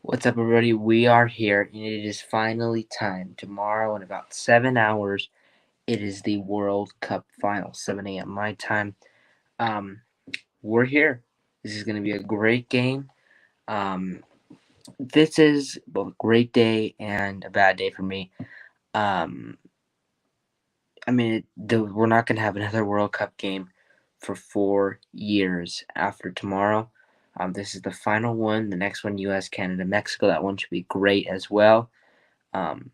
What's up, everybody? We are here, and it is finally time. Tomorrow, in about 7 hours, it is the World Cup final, 7 a.m. my time. Um, we're here. This is going to be a great game. Um, this is both a great day and a bad day for me. Um, we're not going to have another World Cup game for 4 years after tomorrow. This is the final one. The next one, U.S., Canada, Mexico. That one should be great as well. Um,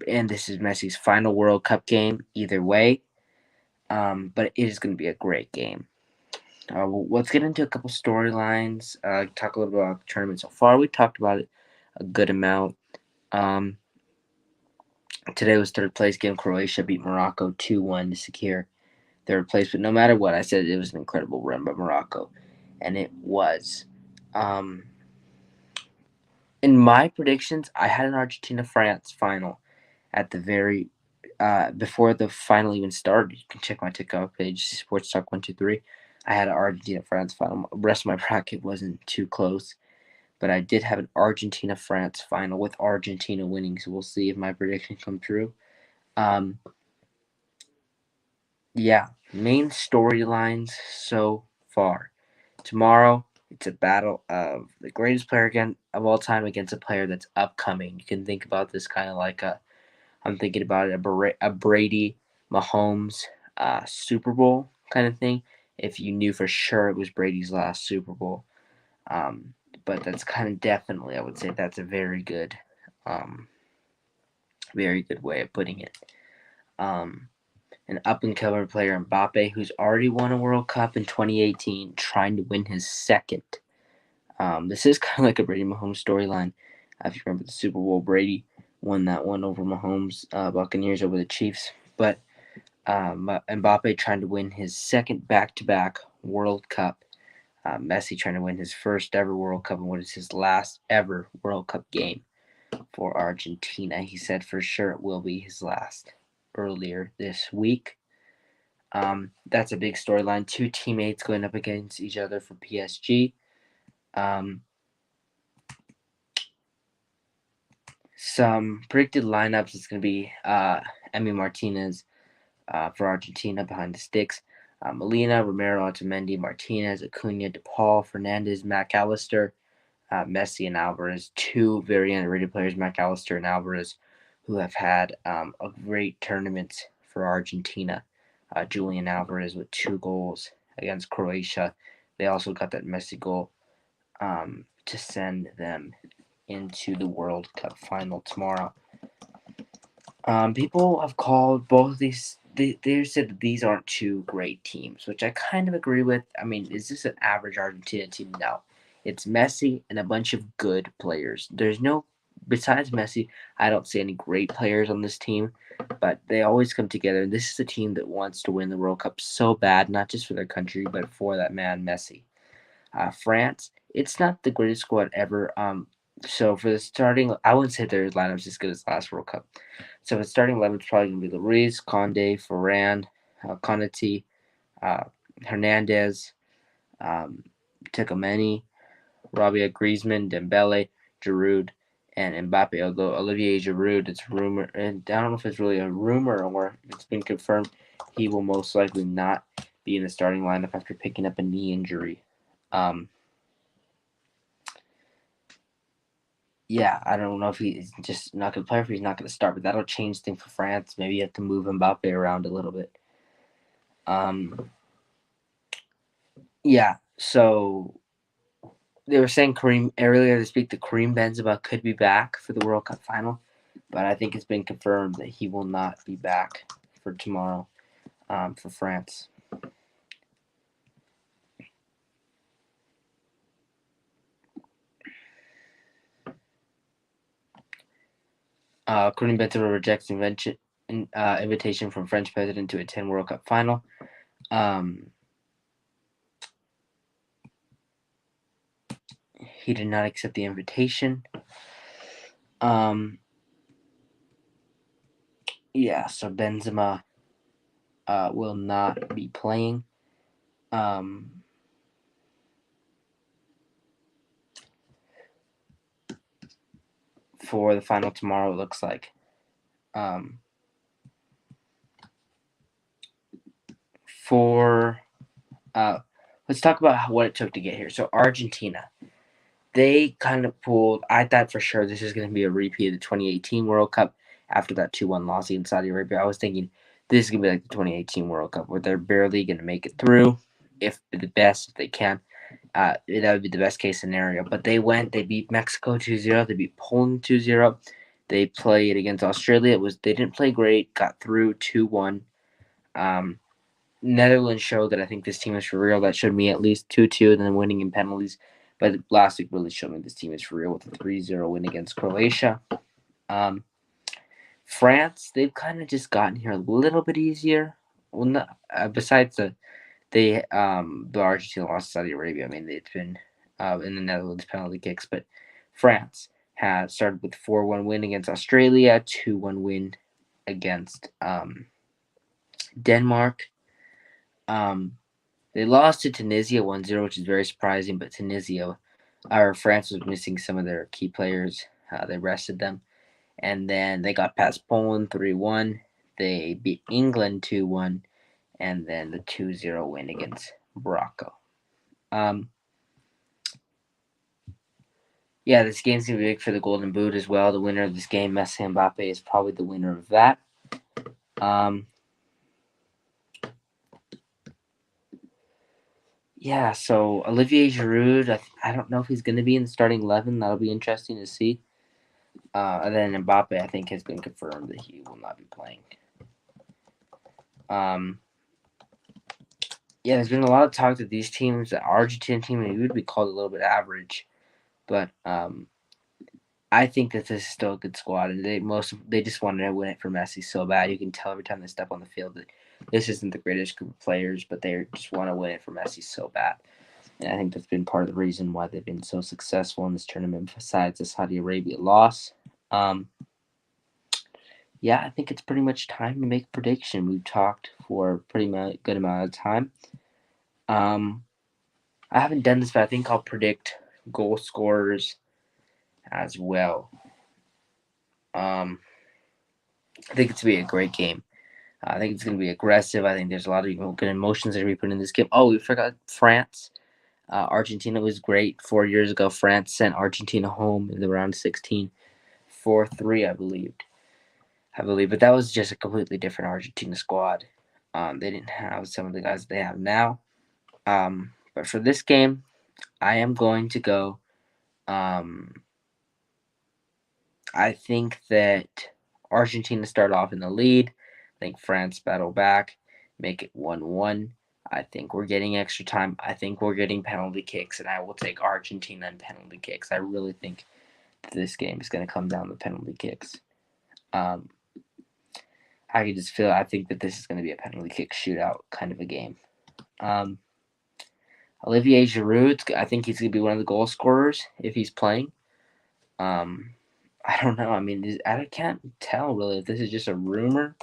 and this is Messi's final World Cup game either way. But it is going to be a great game. Let's get into a couple storylines. Talk a little bit about the tournament so far. We talked about it a good amount. Um, Today was third place game. Croatia beat Morocco 2-1 to secure third place. But no matter what, I said it was an incredible run by Morocco, and it was. Um, in my predictions, I had an Argentina-France final at the very before the final even started. You can check my TikTok page, Sports Talk 123. I had an Argentina France final. The rest of my bracket wasn't too close, but I did have an Argentina France final with Argentina winning. So we'll see if my prediction come true. Um, yeah, main storylines so far. Tomorrow, it's a battle of the greatest player again of all time against a player that's upcoming. You can think about this kind of like I'm thinking about it, a Brady Mahomes Super Bowl kind of thing. If you knew for sure it was Brady's last Super Bowl, um, but that's kind of definitely, I would say that's a um, very good way of putting it. Um, an up and coming player, Mbappe, who's already won a World Cup in 2018, trying to win his second. This is kind of like a Brady Mahomes storyline. If you remember the Super Bowl, Brady won that one over Mahomes, Buccaneers over the Chiefs. But Mbappe trying to win his second back-to-back World Cup. Messi trying to win his first ever World Cup and what is his last ever World Cup game for Argentina. He said for sure it will be his last earlier this week. That's a big storyline. Two teammates going up against each other for PSG. Some predicted lineups is going to be Emi Martinez for Argentina behind the sticks. Molina, Romero, Otamendi, Martinez, Acuna, DePaul, Fernandez, McAllister, Messi, and Alvarez. Two very underrated players, McAllister and Alvarez, who have had a great tournament for Argentina. Julian Alvarez with 2 goals against Croatia. They also got that Messi goal to send them into the World Cup final tomorrow. People have called both these. They said that these aren't two great teams, which I kind of agree with. I mean, is this an average Argentina team? No, it's Messi and a bunch of good players. There's no besides Messi. I don't see any great players on this team, but they always come together. This is a team that wants to win the World Cup so bad, not just for their country, but for that man Messi. France, it's not the greatest squad ever. So for the starting, I wouldn't say their lineup's as good as last World Cup. So the starting 11 is probably going to be Lloris, Conde, Varane, Konate, uh, Hernandez, um, Tchouaméni, Rabia, Griezmann, Dembele, Giroud, and Mbappe. Although Olivier Giroud, it's rumor, and I don't know if it's really a rumor or if it's been confirmed, he will most likely not be in the starting lineup after picking up a knee injury. Um, yeah, I don't know if he's just not going to play or if he's not going to start, but that'll change things for France. Maybe you have to move Mbappe around a little bit. Yeah, so they were saying Kareem earlier this week that Kareem Benzema could be back for the World Cup final, but I think it's been confirmed that he will not be back for tomorrow for France. Kareem Benzema rejects invitation from French president to attend World Cup final. He did not accept the invitation. Yeah, so Benzema will not be playing. for the final tomorrow, it looks like. For let's talk about what it took to get here. So Argentina, they kind of pulled. I thought for sure this is going to be a repeat of the 2018 World Cup after that 2-1 loss in Saudi Arabia. I was thinking this is going to be like the 2018 World Cup where they're barely going to make it through, if the best if they can. That would be the best case scenario. But they beat Mexico 2-0. They beat Poland 2-0. They played against Australia. They didn't play great. Got through 2-1. Netherlands showed that I think this team is for real. That showed me at least 2-2 and then winning in penalties. But last week really showed me this team is for real with a 3-0 win against Croatia. France, they've kind of just gotten here a little bit easier. Well, not, besides the Argentina lost to Saudi Arabia. I mean, it's been in the Netherlands penalty kicks. But France has started with 4-1 win against Australia, 2-1 win against Denmark. They lost to Tunisia 1-0, which is very surprising, but France was missing some of their key players. They rested them. And then they got past Poland 3-1. They beat England 2-1. And then the 2-0 win against Morocco. This game's going to be big for the Golden Boot as well. The winner of this game, Messi and Mbappe, is probably the winner of that. So Olivier Giroud, I don't know if he's going to be in the starting 11. That'll be interesting to see. And then Mbappe, I think, has been confirmed that he will not be playing. There's been a lot of talk that these teams, the Argentine team, maybe would be called a little bit average. But I think that this is still a good squad, and they just wanted to win it for Messi so bad. You can tell every time they step on the field that this isn't the greatest group of players, but they just want to win it for Messi so bad. And I think that's been part of the reason why they've been so successful in this tournament, besides the Saudi Arabia loss. I think it's pretty much time to make a prediction. We've talked for a pretty good amount of time. I haven't done this, but I think I'll predict goal scorers as well. I think it's going to be a great game. I think it's going to be aggressive. I think there's a lot of good emotions that are going to be put in this game. Oh, we forgot France. Argentina was great 4 years ago. France sent Argentina home in the round of 16, 4-3, I believe. But that was just a completely different Argentina squad. They didn't have some of the guys that they have now. But for this game, I am going to go. I think that Argentina start off in the lead. I think France battle back, make it 1-1. I think we're getting extra time. I think we're getting penalty kicks, and I will take Argentina in penalty kicks. I really think this game is going to come down to penalty kicks. I can just feel. I think that this is going to be a penalty kick shootout kind of a game. Olivier Giroud, I think he's going to be one of the goal scorers if he's playing. I don't know. I mean, I can't tell really if this is just a rumor,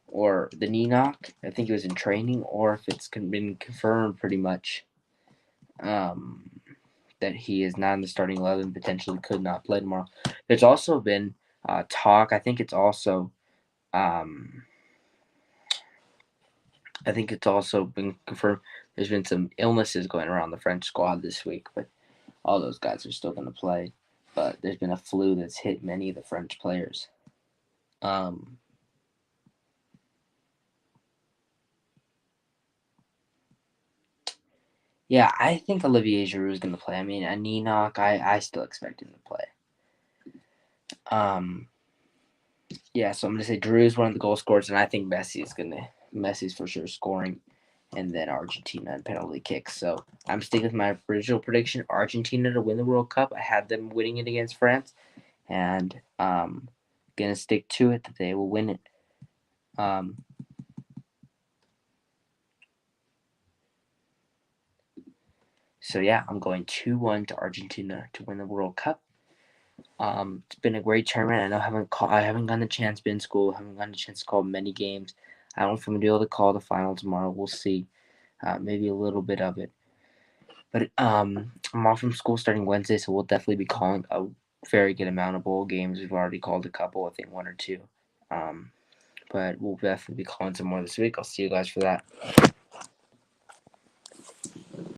or the knee knock. I think it was in training, or if it's been confirmed pretty much that he is not in the starting 11, potentially could not play tomorrow. There's also been talk. I think it's also been confirmed. There's been some illnesses going around the French squad this week, but all those guys are still going to play. But there's been a flu that's hit many of the French players. I think Olivier Giroud is going to play. I mean, a knee knock, I still expect him to play. So I'm going to say Giroud is one of the goal scorers, and I think Messi's for sure scoring, and then Argentina and penalty kicks. So I'm sticking with my original prediction, Argentina to win the World Cup. I had them winning it against France, and going to stick to it that they will win it. I'm going 2-1 to Argentina to win the World Cup. It's been a great tournament. I know I haven't gotten the chance to be in school. I haven't gotten the chance to call many games. I don't know if I'm going to be able to call the final tomorrow. We'll see. Maybe a little bit of it. But I'm off from school starting Wednesday, so we'll definitely be calling a very good amount of bowl games. We've already called a couple, I think one or two. But we'll definitely be calling some more this week. I'll see you guys for that.